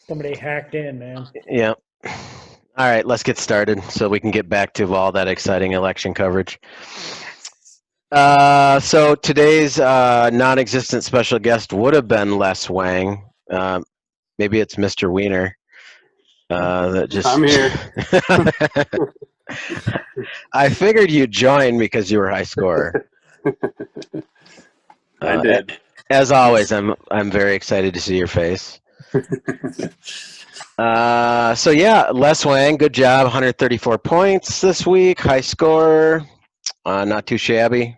Somebody hacked in, man. Yeah. All right, let's get started so we can get back to all that exciting election coverage. Yes. So today's non-existent special guest would have been Les Wang. Maybe it's Mr. Wiener. That just I'm here. I figured you'd join because you were high scorer. I did. As always, I'm very excited to see your face. So yeah, Les Wang, good job. 134 points this week, high score. Not too shabby.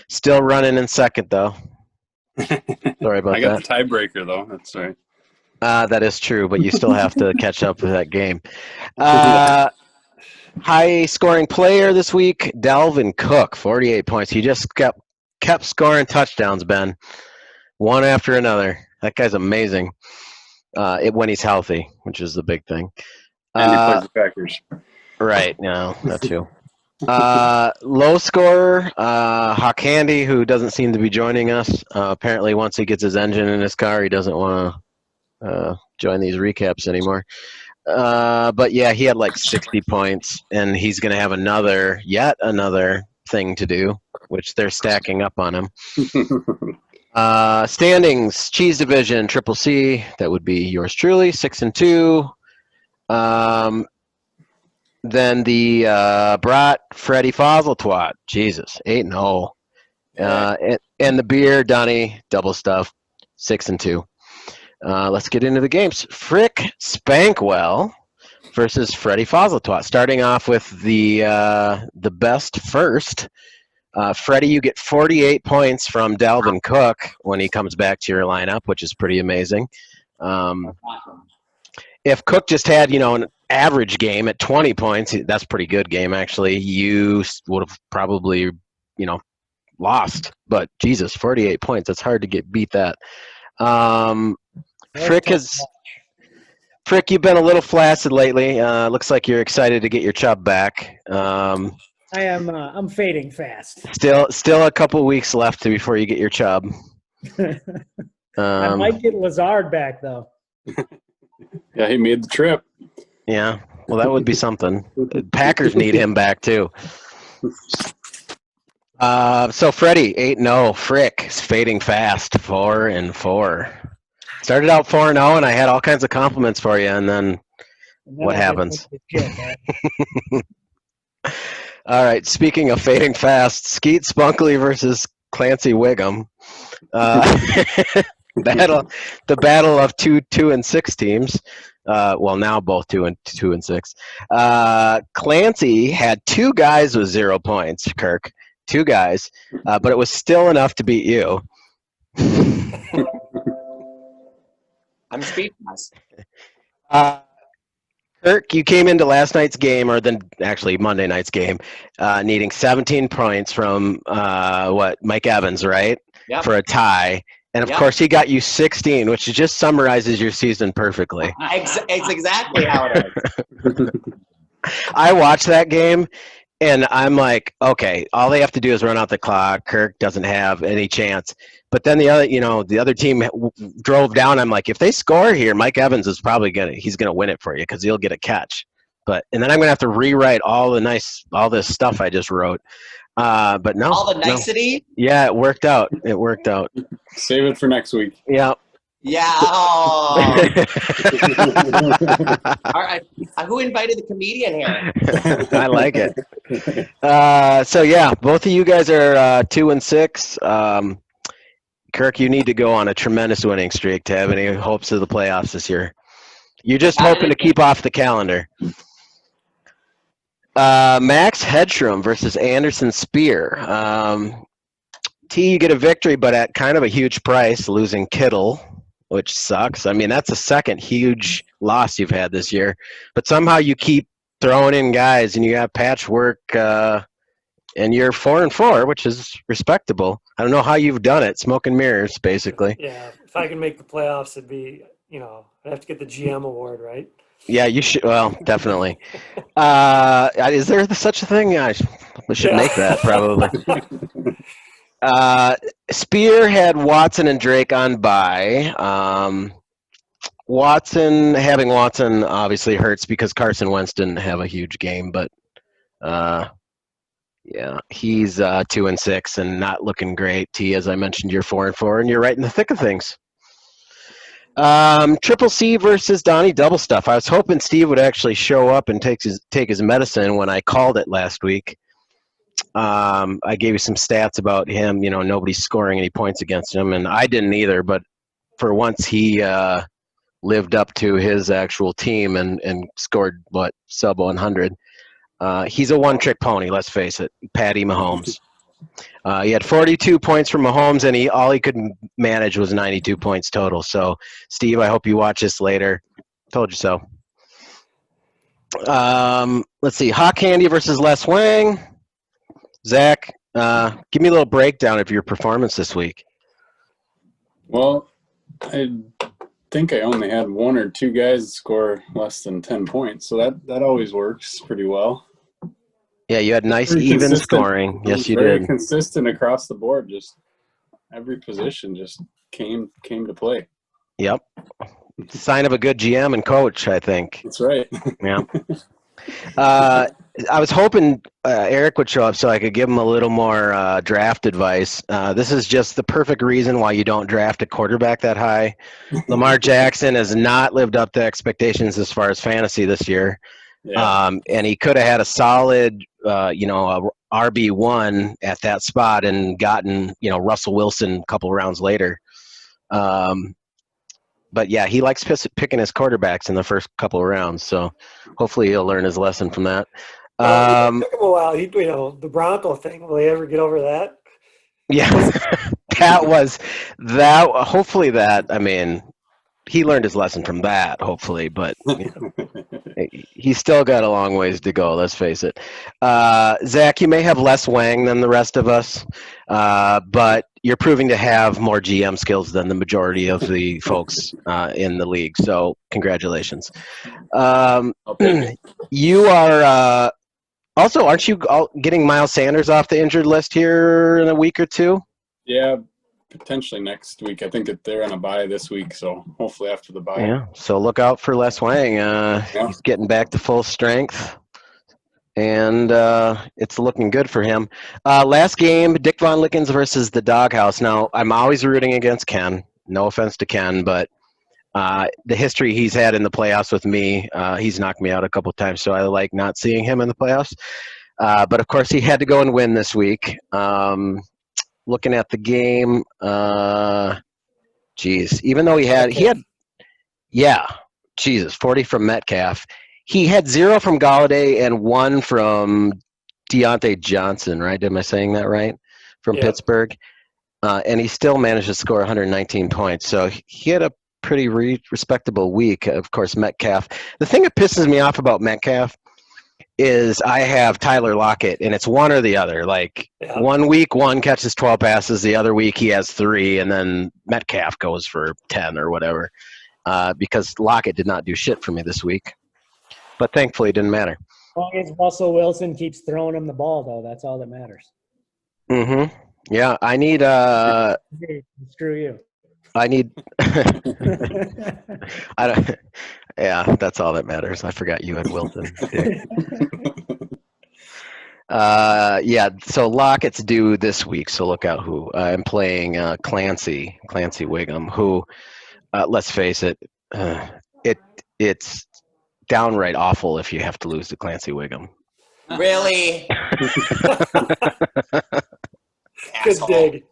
Still running in second though. Sorry about I got that. the tiebreaker though. That's right. That is true, but you still have to catch up with that game. High scoring player this week, Dalvin Cook, 48 points. He just kept scoring touchdowns, Ben, one after another. That guy's amazing. When he's healthy, which is the big thing. And he plays the Packers. Right, no, that too. Low scorer, Hawk Handy, who doesn't seem to be joining us. Apparently, once he gets his engine in his car, he doesn't want to join these recaps anymore. But yeah, he had like 60 points, and he's going to have yet another thing to do, which they're stacking up on him. Standings, Cheese Division, Triple C, that would be yours truly, 6-2. Then the Brat, Freddie Fosseltwat, Jesus, 8-0. And the beer, Donnie, double stuff, 6-2. Let's get into the games. Frick Spankwell versus Freddie Fosseltwat. Starting off with the best first. Freddie, you get 48 points from Dalvin Cook when he comes back to your lineup, which is pretty amazing. If Cook just had, an average game at 20 points, that's a pretty good game, actually, you would have probably, lost. But, Jesus, 48 points, it's hard to beat that. Frick, you've been a little flaccid lately. Looks like you're excited to get your chub back. I'm fading fast. Still a couple weeks left before you get your chub. I might get Lazard back though. Yeah, he made the trip. Yeah, well, that would be something. Packers need him back too. So Freddie, 8-0. Frick is fading fast, 4-4. Started out 4-0, and I had all kinds of compliments for you, and then what happens? All right, speaking of fading fast, Skeet Spunkley versus Clancy Wiggum. The battle of 2-6 teams. Well, now both 2-6. Clancy had two guys with 0 points, Kirk. Two guys, but it was still enough to beat you. I'm speechless. Kirk, you came into last night's game, or then actually Monday night's game, needing 17 points from Mike Evans, right? Yep. For a tie. And, of course, he got you 16, which just summarizes your season perfectly. It's exactly how it is. I watched that game, and I'm like, okay, all they have to do is run out the clock. Kirk doesn't have any chance. But then the other team drove down. I'm like, if they score here, Mike Evans is probably he's gonna win it for you because he'll get a catch. And then I'm gonna have to rewrite all this stuff I just wrote. But no, all the nicety. No. Yeah, it worked out. Save it for next week. Yeah. Yeah. Oh. All right. Who invited the comedian here? I like it. So yeah, both of you guys are 2-6. Kirk, you need to go on a tremendous winning streak to have any hopes of the playoffs this year. You're just hoping to keep off the calendar. Max Hedstrom versus Anderson Spear. T, you get a victory, but at kind of a huge price, losing Kittle, which sucks. I mean, that's the second huge loss you've had this year. But somehow you keep throwing in guys, and you have patchwork, and you're 4-4, which is respectable. I don't know how you've done it. Smoke and mirrors, basically. Yeah, if I can make the playoffs, it'd be, I'd have to get the GM award, right? Yeah, you should. Well, definitely. Is there such a thing? We should make that, probably. Spear had Watson and Drake on bye. having Watson obviously hurts because Carson Wentz didn't have a huge game, but yeah, he's 2-6 and not looking great. T, as I mentioned, you're 4-4, and you're right in the thick of things. Triple C versus Donnie Double Stuff. I was hoping Steve would actually show up and take his medicine when I called it last week. I gave you some stats about him. Nobody's scoring any points against him, and I didn't either. But for once, he lived up to his actual team and scored sub 100. He's a one-trick pony. Let's face it, Patty Mahomes. He had 42 points from Mahomes, and all he could manage was 92 points total. So, Steve, I hope you watch this later. Told you so. Let's see. Hawk Handy versus Les Wang. Zach, give me a little breakdown of your performance this week. Well, I think I only had one or two guys score less than 10 points, so that always works pretty well. Yeah, you had nice Very even consistent. scoring. Yes, you Very did. consistent across the board. Just every position just came to play. Yep. Sign of a good GM and coach, I think. That's right. Yeah. I was hoping Eric would show up so I could give him a little more draft advice. This is just the perfect reason why you don't draft a quarterback that high. Lamar Jackson has not lived up to expectations as far as fantasy this year. Yeah. And he could have had a solid, a RB1 at that spot and gotten, Russell Wilson a couple rounds later. But yeah, he likes picking his quarterbacks in the first couple of rounds. So hopefully he'll learn his lesson from that. It took him a while. The Bronco thing. Will he ever get over that? Yeah, hopefully that, he learned his lesson from that, hopefully, but he's still got a long ways to go, let's face it. Zach, you may have less Wang than the rest of us, but you're proving to have more GM skills than the majority of the folks in the league, so congratulations. You are also, aren't you getting Miles Sanders off the injured list here in a week or two? Yeah, potentially next week. I think that they're on a bye this week, so hopefully after the bye. Yeah, so look out for Les Wang. He's getting back to full strength, and it's looking good for him. Last game, Dick Von Lickens versus the Doghouse. Now, I'm always rooting against Ken. No offense to Ken, but the history he's had in the playoffs with me, he's knocked me out a couple times, so I like not seeing him in the playoffs. But, of course, he had to go and win this week. Looking at the game, even though he had 40 from Metcalf. He had 0 from Galladay and 1 from Deontay Johnson, right? Am I saying that right? From Pittsburgh. And he still managed to score 119 points. So he had a pretty respectable week. Of course, Metcalf. The thing that pisses me off about Metcalf is I have Tyler Lockett, and it's one or the other. Like, 1 week, one catches 12 passes. The other week, he has 3, and then Metcalf goes for 10 or whatever. Because Lockett did not do shit for me this week. But thankfully, it didn't matter. As long as Russell Wilson keeps throwing him the ball, though, that's all that matters. Mm-hmm. Yeah, I need Screw you. I need I don't yeah, that's all that matters. I forgot you had Wilson. So Lockett's due this week, so look out who. I'm playing Clancy Wiggum, who let's face it, it's downright awful if you have to lose to Clancy Wiggum. Really? Good dig.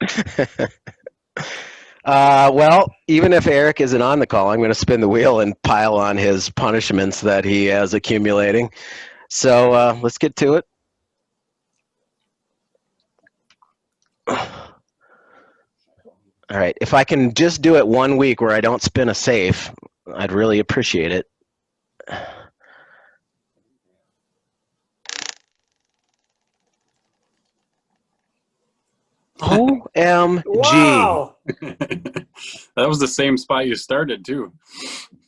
Well, even if Eric isn't on the call, I'm going to spin the wheel and pile on his punishments that he has accumulating. So let's get to it. All right. If I can just do it 1 week where I don't spin a safe, I'd really appreciate it. OMG. Wow. That was the same spot you started, too.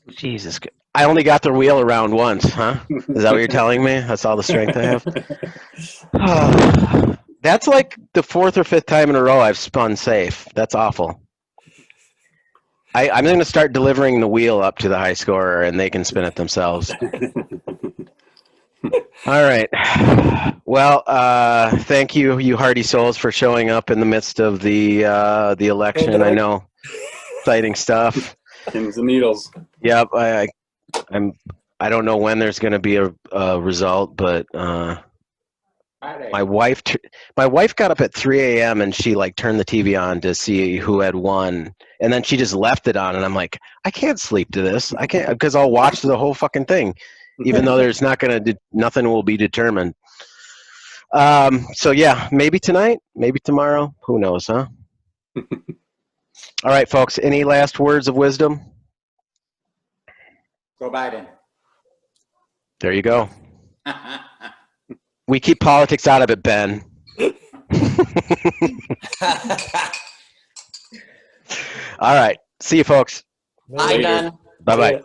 Jesus. I only got the wheel around once, huh? Is that what you're telling me? That's all the strength I have? That's like the 4th or 5th time in a row I've spun safe. That's awful. I'm going to start delivering the wheel up to the high scorer, and they can spin it themselves. All right. Well, thank you, you hardy souls, for showing up in the midst of the election. I Pandemic. know, exciting stuff. Pins and needles. Yep. I don't know when there's going to be a result, but my wife got up at 3 a.m. and she like turned the TV on to see who had won, and then she just left it on, and I'm like, I can't sleep to this. I can't, because I'll watch the whole fucking thing, even though there's nothing will be determined. So yeah, maybe tonight, maybe tomorrow. Who knows, huh? All right, folks. Any last words of wisdom? Go Biden. There you go. We keep politics out of it, Ben. All right. See you, folks. Hi, Later. done. Bye-bye. Yeah.